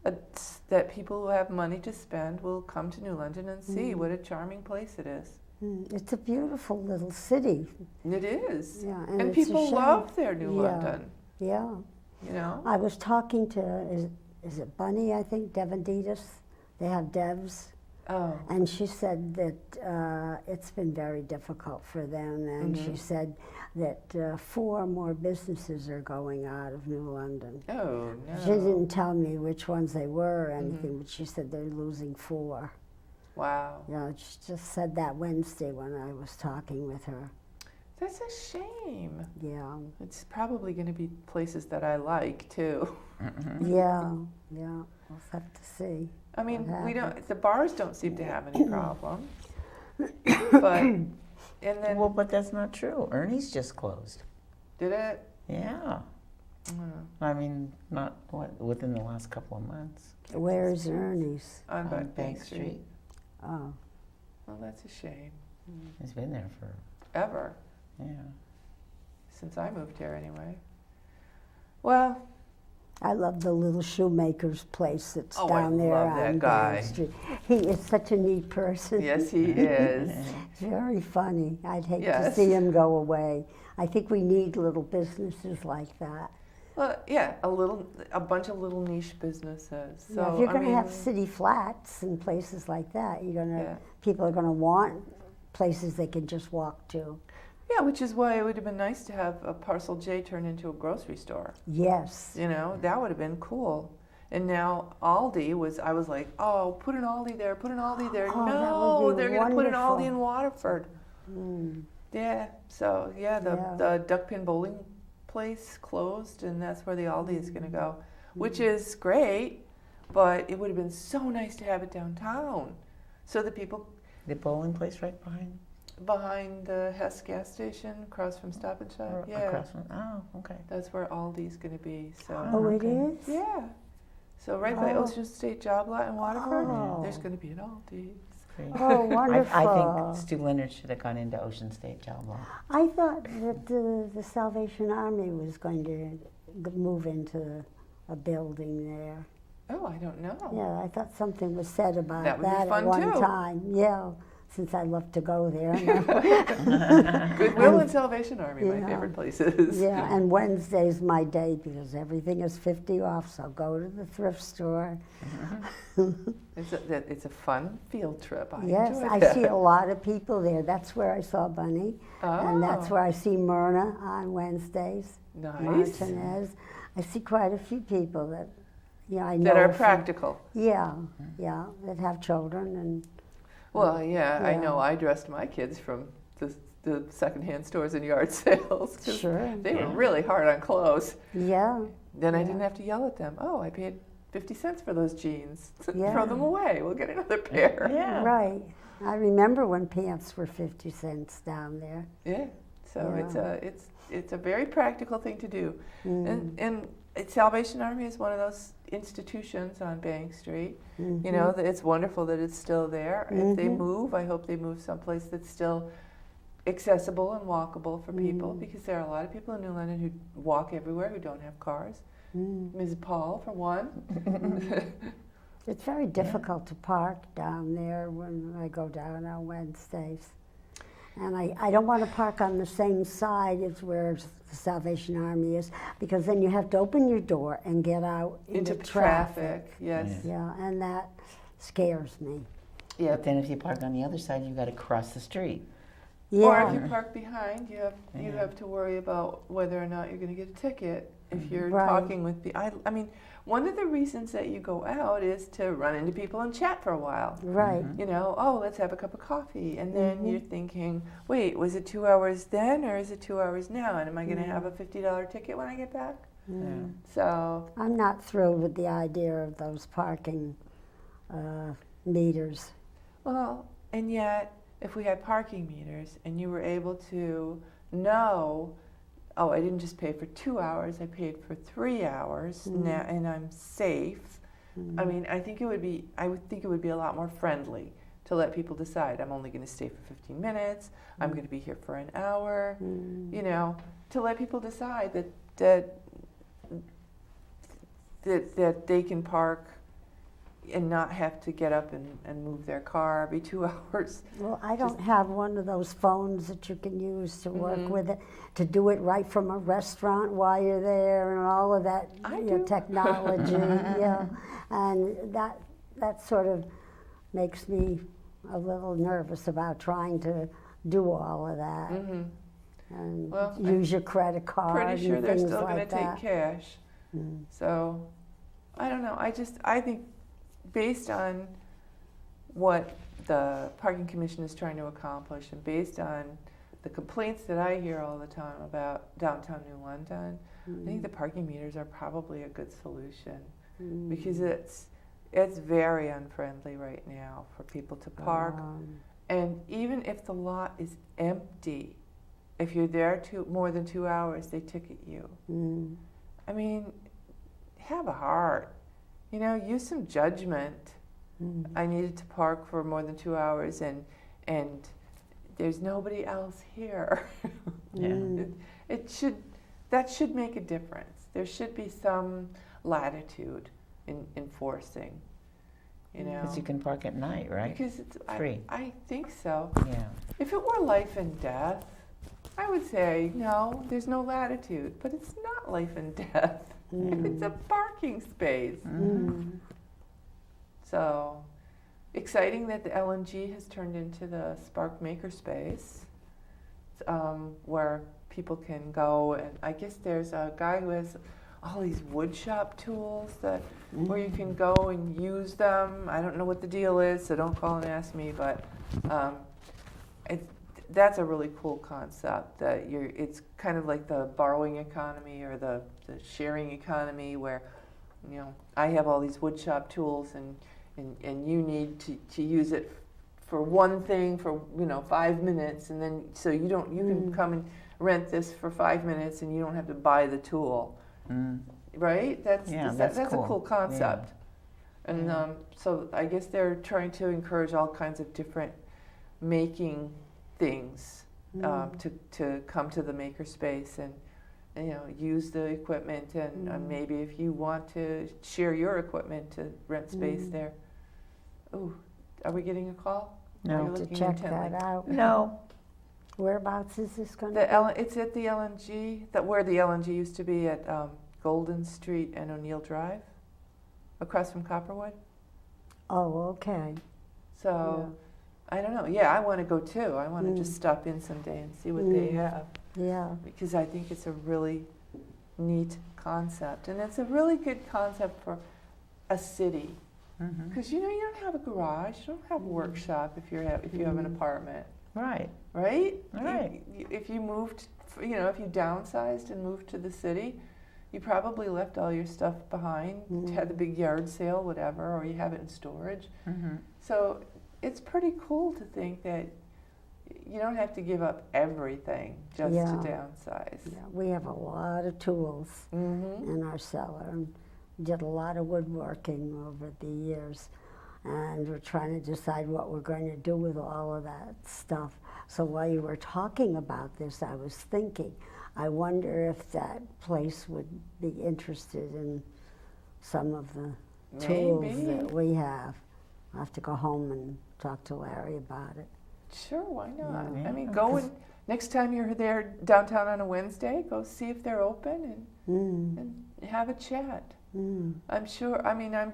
S3: that people who have money to spend will come to New London and see what a charming place it is.
S4: It's a beautiful little city.
S3: It is.
S4: Yeah,
S3: and
S4: it's a
S3: people
S4: shame.
S3: love their New
S4: Yeah.
S3: London.
S4: Yeah. I was talking to, is it Bunny, I think, Devanditas? They have Devs.
S3: Oh.
S4: And she said that it's been very difficult for them. And she said that 4 more businesses are going out of New London.
S3: Oh, no.
S4: She didn't tell me which ones they were or anything, but she said they're losing 4.
S3: Wow.
S4: Yeah, she just said that Wednesday when I was talking with her.
S3: That's a shame.
S4: Yeah.
S3: It's probably going to be places that I like, too.
S4: Yeah. We'll have to see.
S3: I mean,
S4: what
S3: the bars don't seem to have any problems. And then,
S2: Well, but that's not true. Ernie's just closed.
S3: did it?
S2: Yeah. I mean, not within the last couple of months.
S4: Where's Ernie's?
S3: On
S2: On
S3: Bank Street.
S4: Oh.
S3: Well, that's a shame.
S2: He's been there for,
S3: Ever.
S2: yeah.
S3: Since I moved here, anyway. Well,
S4: I love the little shoemaker's place that's
S3: Oh, I
S4: down there
S3: love that
S4: on
S3: guy.
S4: Bank Street. He is such a neat person.
S3: yes, he is.
S4: Very funny. I'd hate to
S3: Yes.
S4: see him go away. I think we need little businesses like that.
S3: Well, yeah, a bunch of little niche businesses. So,
S4: Now, if you're
S3: I
S4: going to
S3: mean,
S4: have city flats and places like that,
S3: Yeah.
S4: people are going to want places they can just walk to.
S3: Yeah, which is why it would have been nice to have a Parcel J turn into a grocery store.
S4: Yes.
S3: That would have been cool. And now Aldi I was like, oh, put an Aldi there, put an Aldi there.
S4: Oh, that
S3: No,
S4: would be
S3: they're going to put an
S4: wonderful.
S3: Aldi in Waterford. Yeah, so the duck pin bowling place closed, and that's where the Aldi is going to go, which is great, but it would have been so nice to have it downtown so that people
S2: The bowling place right
S3: behind the Hess gas station across from Stop and Shop.
S2: or
S3: Yeah,
S2: across from, okay.
S3: that's where Aldi's going to be. So
S4: Oh, it
S2: Okay.
S4: is?
S3: yeah. So right by
S4: Oh.
S3: Ocean State Job Lot in Waterford,
S4: Oh.
S3: there's going to be an Aldi's.
S2: Great.
S4: Oh, wonderful.
S2: I think Stu Leonard should have gone into Ocean State Job Lot.
S4: I thought that the Salvation Army was going to move into a building there.
S3: Oh, I don't know.
S4: Yeah, I thought something was said about
S3: That would be
S4: at
S3: fun,
S4: one
S3: too.
S4: time. Yeah, since I love to go there.
S3: Goodwill and Salvation Army, my
S4: Yeah.
S3: favorite places.
S4: Yeah, and Wednesday's my day because everything is 50 off, so go to the thrift store.
S3: It's a fun field trip. I
S4: Yes,
S3: enjoy
S4: I
S3: that.
S4: see a lot of people there. That's where I saw Bunny, and that's
S3: Oh.
S4: where I see Myrna on Wednesdays.
S3: Nice.
S4: Martinez. I see quite a few people that, I know.
S3: That are
S4: from-
S3: practical.
S4: Yeah, that have children and.
S3: Well, yeah, I
S4: Yeah.
S3: know I dressed my kids from the secondhand stores and yard sales. 'Cause
S4: Sure.
S3: They were really hard on clothes.
S4: Yeah.
S3: Then I
S4: Yeah.
S3: didn't have to yell at them. Oh, I paid 50 cents for those jeans.
S4: Yeah.
S3: Throw them away. We'll get another pair.
S2: Yeah.
S4: Right. I remember when pants were 50 cents down there.
S3: Yeah. So
S4: Yeah.
S3: it's a very practical thing to do. And Salvation Army is one of those institutions on Bank Street. You know, that it's wonderful that it's still there. If they move, I hope they move someplace that's still accessible and walkable for people, because there are a lot of people in New London who walk everywhere who don't have cars. Ms. Paul, for one.
S4: It's very difficult to park down there when I go down on Wednesdays. And I don't want to park on the same side as where the Salvation Army is, because then you have to open your door and get out into traffic.
S3: Yes.
S4: Yeah, and that scares me.
S3: Yeah.
S2: But then if you park on the other side, you've got to cross the street.
S4: Yeah.
S3: Or if you park behind, you have to worry about whether or not you're going to get a ticket if you're
S4: Right.
S3: talking with the. I mean, one of the reasons that you go out is to run into people and chat for a while.
S4: Right.
S3: You know, oh, let's have a cup of coffee, and then you're thinking, wait, was it 2 hours then, or is it 2 hours now? And am I going to have a $50 ticket when I get back? So
S4: I'm not thrilled with the idea of those parking meters.
S3: well, and yet, if we had parking meters and you were able to know, oh, I didn't just pay for 2 hours, I paid for 3 hours now, and I'm safe. I mean, I would think it would be a lot more friendly to let people decide, I'm only going to stay for 15 minutes, I'm going to be here for an hour, you know, to let people decide that they can park and not have to get up and move their car every 2 hours.
S4: Well, I don't have one of those phones that you can use to work with it, to do it right from a restaurant while you're there and all of that technology. Yeah, and that sort of makes me a little nervous about trying to do all of that. And
S3: Well,
S4: use your credit card
S3: Pretty sure
S4: and
S3: they're
S4: things
S3: still going
S4: like
S3: to take
S4: that.
S3: cash. So, I don't know. I think based on what the Parking Commission is trying to accomplish, and based on the complaints that I hear all the time about downtown New London, I think the parking meters are probably a good solution, because it's very unfriendly right now for people to park. And even if the lot is empty, if you're there more than 2 hours, they ticket you. I mean, have a heart. You know, use some judgment. I needed to park for more than 2 hours, and there's nobody else here. That should make a difference. There should be some latitude in enforcing. You know,
S2: Because you can park at night, right?
S3: because it's
S2: free.
S3: I think so.
S2: Yeah.
S3: If it were life and death, I would say no, there's no latitude. But it's not life and death. It's a parking space. So, exciting that the LNG has turned into the Spark Makerspace, where people can go, and I guess there's a guy who has all these wood shop tools where you can go and use them. I don't know what the deal is, so don't call and ask me, but that's a really cool concept. It's kind of like the borrowing economy or the sharing economy, where, you know, I have all these wood shop tools, and you need to use it for one thing for 5 minutes, and then so you can come and rent this for 5 minutes, and you don't have to buy the tool, right? That's
S2: cool.
S3: a cool concept, and so I guess they're trying to encourage all kinds of different making things to come to the makerspace and use the equipment, and maybe if you want to share your equipment to rent space there. Oh, are we getting a call?
S2: No.
S3: Are you
S4: To
S3: looking
S4: check
S3: intently?
S4: that out.
S2: No.
S4: Whereabouts is this going to be?
S3: It's at the LNG, where the LNG used to be at Golden Street and O'Neill Drive, across from Copperwood.
S4: Oh, okay.
S3: So, I don't know. Yeah, I want to go too. I want to just stop in someday and see what they have,
S4: Yeah.
S3: because I think it's a really neat concept, and it's a really good concept for a city. Because you don't have a garage, you don't have a workshop if you have an apartment,
S2: Right.
S3: right?
S2: Right.
S3: If you moved, if you downsized and moved to the city, you probably left all your stuff behind, had the big yard sale, whatever, or you have it in storage. So it's pretty cool to think that you don't have to give up everything just
S4: Yeah.
S3: to downsize.
S4: Yeah, we have a lot of tools in our cellar, and did a lot of woodworking over the years, and we're trying to decide what we're going to do with all of that stuff. So while you were talking about this, I was thinking, I wonder if that place would be interested in some of the tools
S3: Maybe.
S4: that we have. I'll have to go home and talk to Larry about it.
S3: Sure, why not?
S2: Yeah.
S3: I mean, go and next time you're there downtown on a Wednesday, go see if they're open and have a chat. I'm sure. I mean, I'm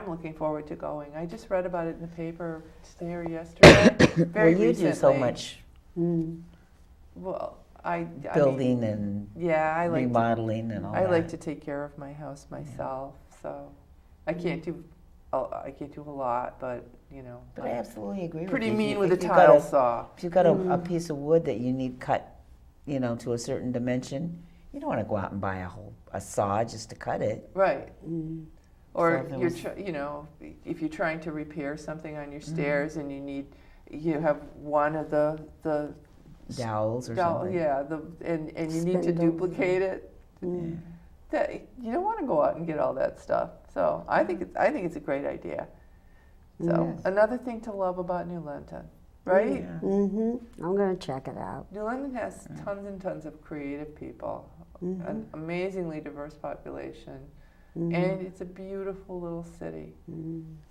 S3: looking forward to going. I just read about it in the paper today or yesterday. Very
S2: Well, you
S3: recently.
S2: do so much
S3: Well, I
S2: building
S3: mean,
S2: and
S3: yeah, I like
S2: remodeling and all
S3: I
S2: that.
S3: like to take care of my house myself, so I can't do a lot, but you know,
S2: But I absolutely agree with you.
S3: pretty
S2: If
S3: mean
S2: you-
S3: with a
S2: if you've
S3: tile
S2: got
S3: saw.
S2: If you've got a piece of wood that you need cut, to a certain dimension, you don't want to go out and buy a saw just to cut it.
S3: Right.
S2: So
S3: Or
S2: if there
S3: you're,
S2: was-
S3: if you're trying to repair something on your stairs and you have one of the
S2: Dowels or something.
S3: yeah, and you need to
S4: Spindles.
S3: duplicate it. That you don't want to go out and get all that stuff. So I think it's a great idea. So
S2: Yes.
S3: another thing to love about New London, right?
S2: Yeah.
S4: I'm going to check it out.
S3: New London has tons and tons of creative people, an amazingly diverse population, and it's a beautiful little city.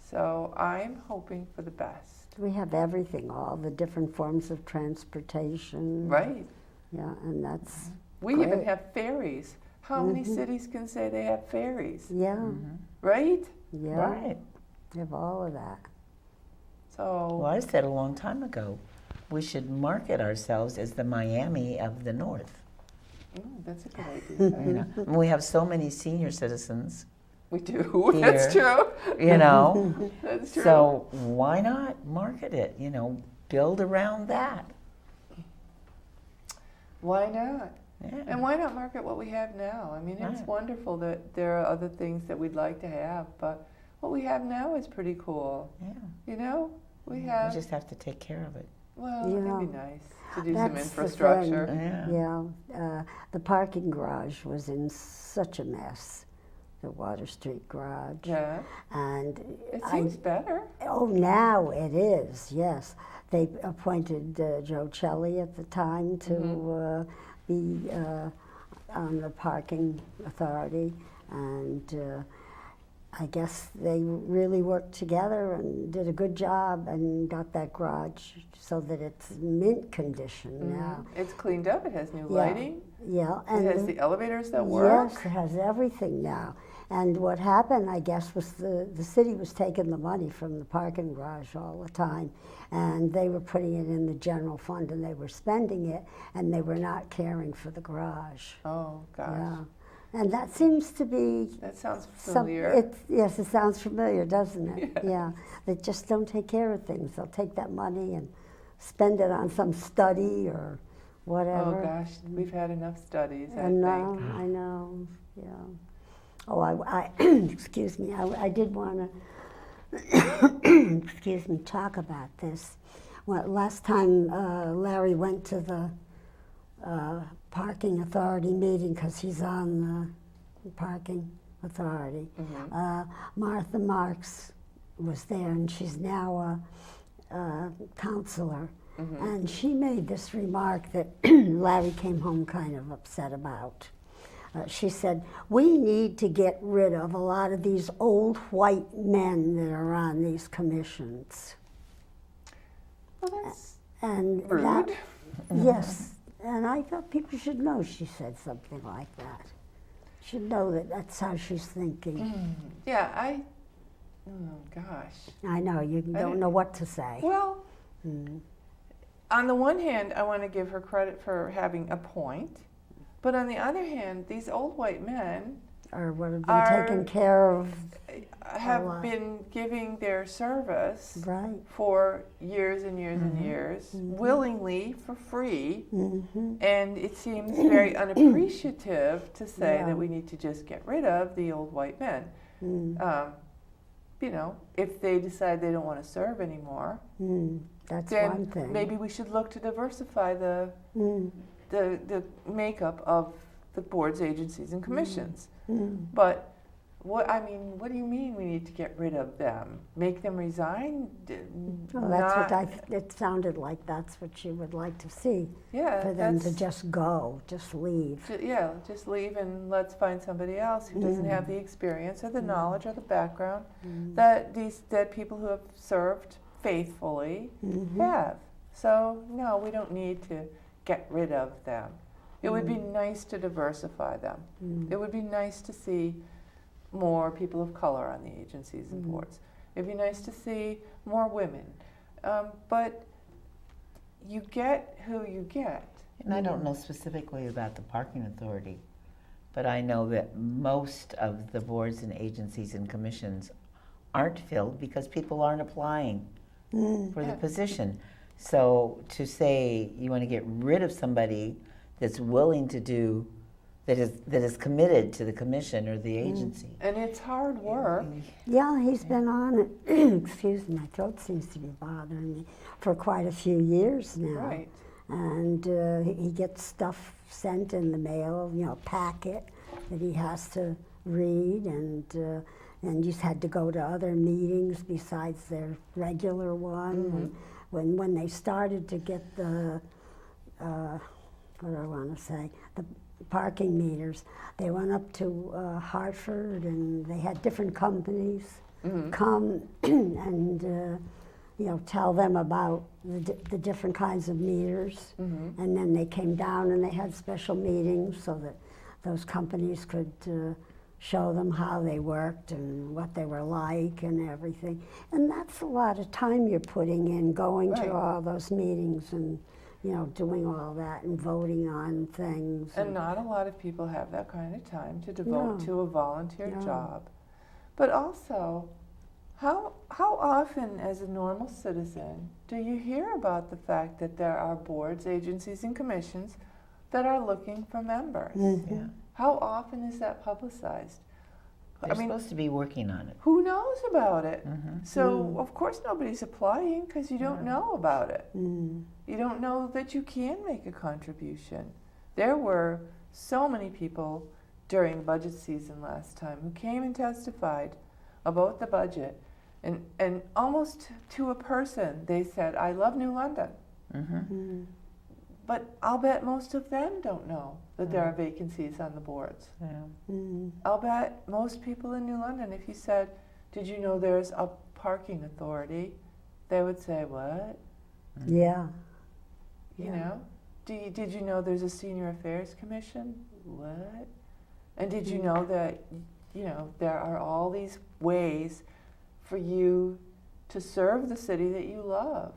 S3: So I'm hoping for the best.
S4: We have everything, all the different forms of transportation.
S3: Right.
S4: Yeah, and that's
S3: We even
S4: Great.
S3: have ferries. How many cities can say they have ferries?
S4: yeah,
S3: Right?
S4: yeah.
S2: Right.
S4: We have all of that.
S2: Well,
S3: So
S2: I said a long time ago, we should market ourselves as the Miami of the North.
S3: that's a good idea.
S2: And we have so many senior citizens,
S3: We do. That's
S2: Here.
S3: true. That's true.
S2: So why not market it? Build around that.
S3: Why not?
S2: Yeah.
S3: And why not market what we have now? I mean, it's
S2: Right.
S3: wonderful that there are other things that we'd like to have, but what we have now is pretty cool.
S2: Yeah.
S3: We
S2: We
S3: have,
S2: just have to take care of it.
S3: well,
S4: Yeah.
S3: it'd be nice to do some
S4: That's the
S3: infrastructure.
S4: thing.
S2: Yeah.
S4: Yeah, the parking garage was in such a mess, the Water Street garage.
S3: Yeah,
S4: And
S3: it seems better.
S4: oh, now it is, yes. They appointed Joe Celli at the time to be on the parking authority, and I guess they really worked together and did a good job and got that garage so that it's mint condition now.
S3: It's cleaned up. It has new
S4: Yeah.
S3: lighting.
S4: Yeah,
S3: It has the elevators that work.
S4: yes, it has everything now. And what happened, I guess, was the city was taking the money from the parking garage all the time, and they were putting it in the general fund, and they were spending it, and they were not caring for the garage.
S3: Oh gosh,
S4: Yeah, and that seems to be
S3: that sounds
S4: some.
S3: familiar.
S4: Yes, it sounds familiar, doesn't it? Yeah, they just don't take care of things. They'll take that money and spend it on some study or whatever.
S3: Oh gosh, we've had enough studies. I
S4: I know,
S3: think.
S4: I know, yeah. Oh, I excuse me, I did want to, excuse me, talk about this. Well, last time Larry went to the parking authority meeting, because he's on the parking authority, Martha Marks was there, and she's now a counselor. And she made this remark that Larry came home kind of upset about. She said, we need to get rid of a lot of these old white men that are on these commissions.
S3: Well, that's
S4: And
S3: rude.
S4: that, yes, and I thought people should know she said something like that. Should know that that's how she's thinking.
S3: Yeah, oh gosh.
S4: I know, you don't know what to say.
S3: Well, on the one hand, I want to give her credit for having a point, but on the other hand, these old white men
S4: Or what have
S3: are-
S4: been taken care of,
S3: have
S4: lot.
S3: been giving their service
S4: right?
S3: for years and years and years, willingly, for free, and it seems very unappreciative to say
S4: Yeah.
S3: that we need to just get rid of the old white men. you know, if they decide they don't want to serve anymore,
S4: That's
S3: then
S4: one thing.
S3: maybe we should look to diversify the makeup of the boards, agencies, and commissions. But what do you mean we need to get rid of them? Make them resign?
S4: Well, that's what it sounded like. That's what you would like to see.
S3: Yeah,
S4: for them to just go, just leave.
S3: Just leave and let's find somebody else who doesn't have the experience or the knowledge or the background that these dead people who have served faithfully have. So no, we don't need to get rid of them. It would be nice to diversify them. It would be nice to see more people of color on the agencies and boards. It'd be nice to see more women. But you get who you get.
S2: And I don't know specifically about the parking authority, but I know that most of the boards and agencies and commissions aren't filled because people aren't applying for the position. So to say you want to get rid of somebody that's willing to do, that is committed to the commission or the agency.
S3: And it's hard work.
S4: Yeah, he's been on it, excuse me, my throat seems to be bothering me, for quite a few years now.
S3: Right.
S4: And he gets stuff sent in the mail, you know, packet that he has to read, and he's had to go to other meetings besides their regular one. And when they started to get the, what do I want to say, the parking meters, they went up to Hartford, and they had different companies come and you know, tell them about the different kinds of meters. And then they came down and they had special meetings so that those companies could show them how they worked and what they were like and everything. And that's a lot of time you're putting in going to all those meetings and, you know, doing all that and voting on things.
S3: And not a lot of people have that kind of time to devote to a volunteer job. But also, how often as a normal citizen do you hear about the fact that there are boards, agencies, and commissions that are looking for members? How often is that publicized?
S2: They're supposed to be working on it.
S3: Who knows about it? So, of course, nobody's applying because you don't know about it. You don't know that you can make a contribution. There were so many people during the budget season last time who came and testified about the budget. And almost to a person, they said, I love New London. But I'll bet most of them don't know that there are vacancies on the boards. I'll bet most people in New London, if you said, did you know there's a parking authority? They would say, what?
S4: Yeah.
S3: You know? Did you know there's a senior affairs commission? What? And did you know that, you know, there are all these ways for you to serve the city that you love?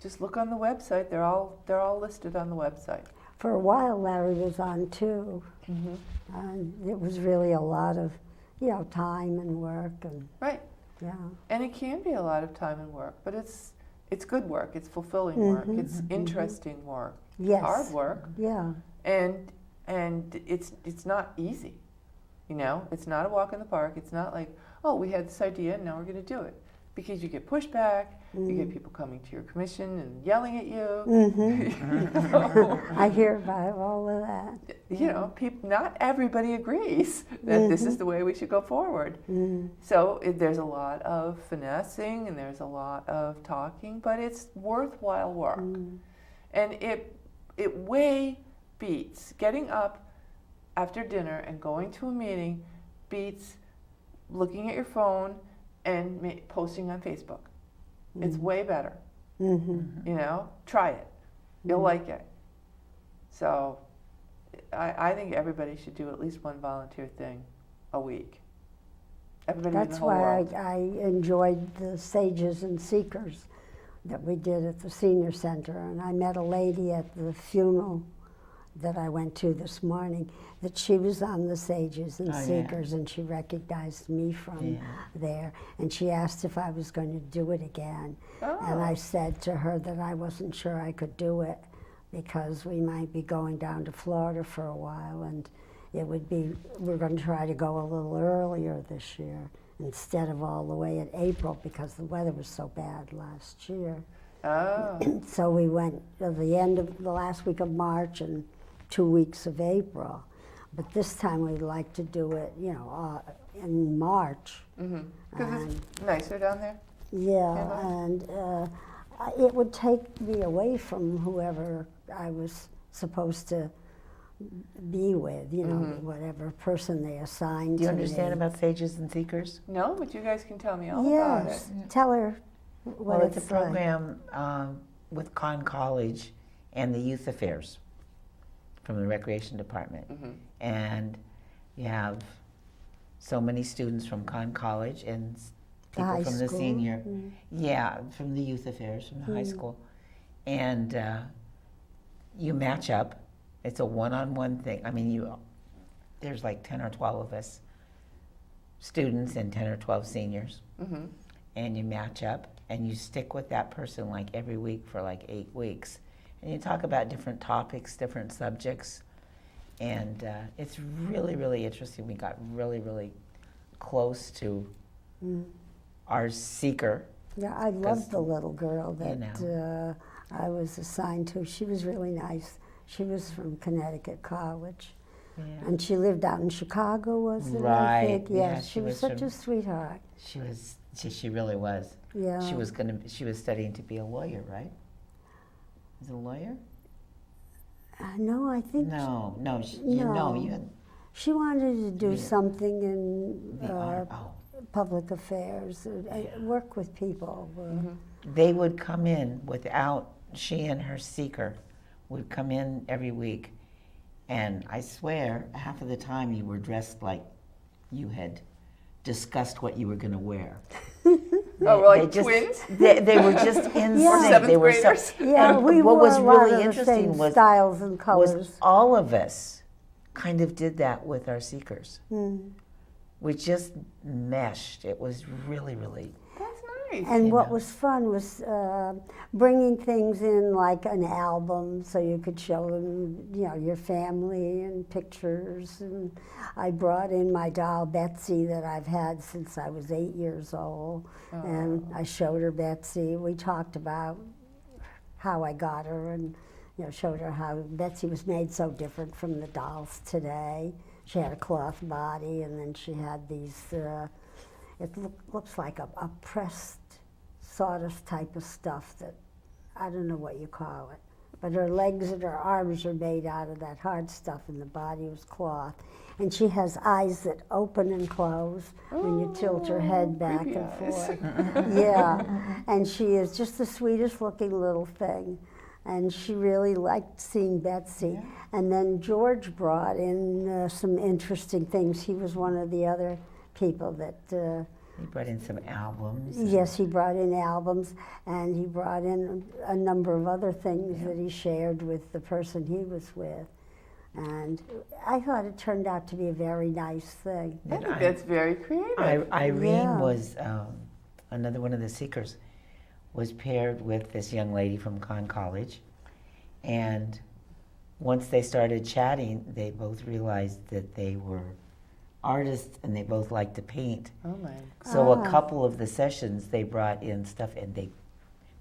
S3: Just look on the website. They're all listed on the website.
S4: For a while, Larry was on too. And it was really a lot of, you know, time and work and
S3: Right. And it can be a lot of time and work, but it's good work. It's fulfilling work. It's interesting work.
S4: Yes.
S3: Hard work.
S4: Yeah.
S3: And it's not easy. You know, it's not a walk in the park. It's not like, oh, we had this idea and now we're going to do it. Because you get pushback, you get people coming to your commission and yelling at you. You know?
S4: I hear about all of that.
S3: You know, not everybody agrees that this is the way we should go forward. So there's a lot of finessing and there's a lot of talking, but it's worthwhile work. And it way beats getting up after dinner and going to a meeting, beats looking at your phone and posting on Facebook. It's way better. You know, try it. You'll like it. So I think everybody should do at least one volunteer thing a week. Everybody in the
S4: That's
S3: whole
S4: why
S3: world.
S4: I enjoyed the Sages and Seekers that we did at the senior center. And I met a lady at the funeral that I went to this morning, that she was on the Sages and Seekers, and she recognized me from there. And she asked if I was going to do it again. And I said to her that I wasn't sure I could do it because we might be going down to Florida for a while. And it would be, we're going to try to go a little earlier this year instead of all the way in April because the weather was so bad last year.
S3: Oh.
S4: So we went at the end of the last week of March and 2 weeks of April. But this time we'd like to do it, in March.
S3: Because it's nicer down there?
S4: Yeah, and it would take me away from whoever I was supposed to be with, whatever person they assigned
S2: Do you
S4: to
S2: understand
S4: me.
S2: about Sages and Seekers?
S3: No, but you guys can tell me all about it.
S4: Yes, tell her what
S2: Well, it's a
S4: like.
S2: program with Conn College and the Youth Affairs from the Recreation Department. And you have so many students from Conn College and
S4: The high
S2: people from the
S4: school?
S2: senior, yeah, from the Youth Affairs, from the high school. And you match up. It's a one-on-one thing. I mean, there's like 10 or 12 of us, students and 10 or 12 seniors. And you match up and you stick with that person like every week for like 8 weeks. And you talk about different topics, different subjects. And it's really, really interesting. We got really, really close to our seeker.
S4: Yeah, I loved the little girl
S2: you
S4: that I was assigned to. She was really nice. She was from Connecticut College.
S2: Yeah.
S4: And she lived out in Chicago, was it? I
S2: Right,
S4: think?
S2: yeah,
S4: Yes,
S2: she
S4: she was
S2: was
S4: such
S2: from-
S4: a sweetheart.
S2: She really was.
S4: Yeah.
S2: She was studying to be a lawyer, right? Is it a lawyer?
S4: No, I think
S2: No,
S4: No.
S2: you had
S4: she wanted to do
S2: Yeah.
S4: something in
S2: the art. Oh.
S4: public affairs, work with people.
S2: They would come in without, she and her seeker would come in every week, and I swear, half of the time you were dressed like you had discussed what you were going to wear.
S3: Oh, we're like
S2: They just-
S3: twins?
S2: They were just in
S4: Yeah.
S2: sync.
S3: Seventh
S2: They were
S3: graders?
S4: Yeah,
S2: and
S4: we
S2: what
S4: wore
S2: was
S4: a lot
S2: really
S4: of the
S2: interesting
S4: same
S2: was
S4: styles and colors.
S2: all of us kind of did that with our seekers. We just meshed. It was really, really.
S3: That's nice.
S4: And
S2: You
S4: what
S2: know.
S4: was fun was bringing things in like an album so you could show them, your family and pictures. And I brought in my doll Betsy that I've had since I was 8 years old. And I showed her Betsy. We talked about how I got her and showed her how Betsy was made so different from the dolls today. She had a cloth body, and then she had these, looks like a pressed sawdust type of stuff that, I don't know what you call it. But her legs and her arms are made out of that hard stuff, and the body was cloth. And she has eyes that open and close when you tilt her head back
S3: creepy
S4: and
S3: eyes.
S4: forth. Yeah, and she is just the sweetest looking little thing. And she really liked seeing Betsy. And then George brought in some interesting things. He was one of the other people that,
S2: He brought in some albums.
S4: yes, he brought in albums, and he brought in a number of other things that he shared with the person he was with. And I thought it turned out to be a very nice thing.
S3: I think that's very creative.
S2: Irene
S4: Yeah.
S2: was another one of the seekers. Was paired with this young lady from Conn College, and once they started chatting, they both realized that they were artists and they both liked to paint.
S3: Oh my.
S2: So a couple of the sessions they brought in stuff and they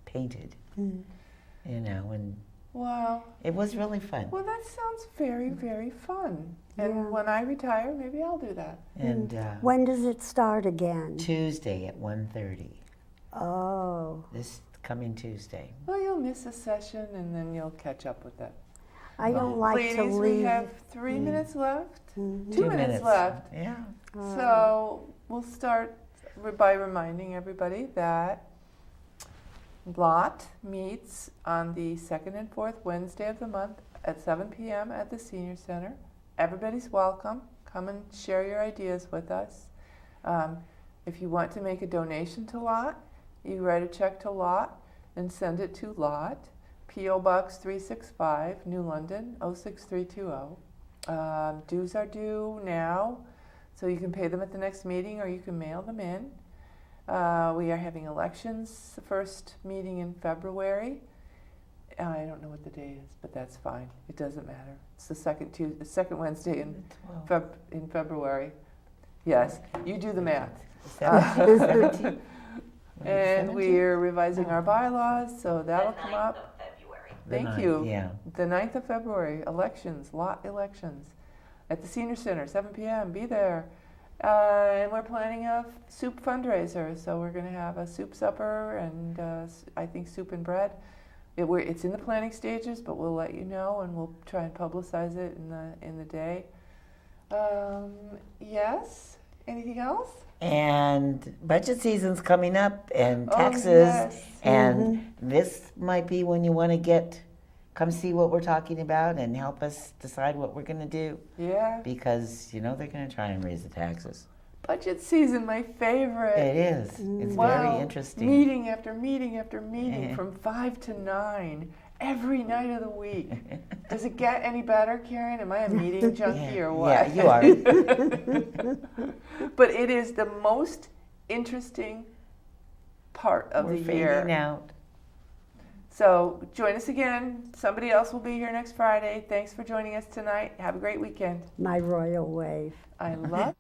S2: painted, and
S3: Wow.
S2: it was really fun.
S3: Well, that sounds very, very fun. And
S4: Yeah.
S3: when I retire, maybe I'll do that.
S2: And
S4: When does it start again?
S2: Tuesday at 1:30,
S4: Oh,
S2: this coming Tuesday.
S3: Well, you'll miss a session and then you'll catch up with it.
S4: I don't like
S3: Ladies,
S4: to leave.
S3: we have 3 minutes left.
S4: Mhm.
S3: 2 minutes left.
S2: Yeah.
S3: So we'll start by reminding everybody that LOT meets on the second and fourth Wednesday of the month at 7 p.m. at the Senior Center. Everybody's welcome. Come and share your ideas with us. If you want to make a donation to LOT, you write a check to LOT and send it to LOT, P.O. Box 365, New London, 06320. Dues are due now, so you can pay them at the next meeting or you can mail them in. We are having elections, the first meeting in February. I don't know what the day is, but that's fine. It doesn't matter. It's the second Wednesday in February. Yes, you do the math.
S2: 17th.
S3: And
S2: 17th?
S3: we're revising our bylaws, so that'll
S5: The
S3: come
S5: 9th
S3: up.
S5: of February.
S2: The
S3: Thank
S2: 9th,
S3: you.
S2: Yeah.
S3: The 9th of February, elections, lot elections, at the Senior Center, 7 p.m. Be there. And we're planning a soup fundraiser, so we're going to have a soup supper and I think soup and bread. It's in the planning stages, but we'll let you know, and we'll try and publicize it in the day. Yes. Anything else?
S2: And budget season's coming up, and
S3: Oh,
S2: taxes,
S3: yes.
S2: and this might be when you want to come see what we're talking about and help us decide what we're going to do,
S3: Yeah.
S2: because they're going to try and raise the taxes.
S3: Budget season, my favorite.
S2: It is. It's
S3: Wow.
S2: very interesting.
S3: Meeting after meeting after meeting from 5 to 9 every night of the week. Does it get any better, Karen? Am I a meeting junkie or what?
S2: Yeah, you are.
S3: But it is the most interesting part of
S2: We're
S3: the
S2: fading
S3: year.
S2: out.
S3: So join us again. Somebody else will be here next Friday. Thanks for joining us tonight. Have a great weekend.
S4: My royal wave.
S3: I love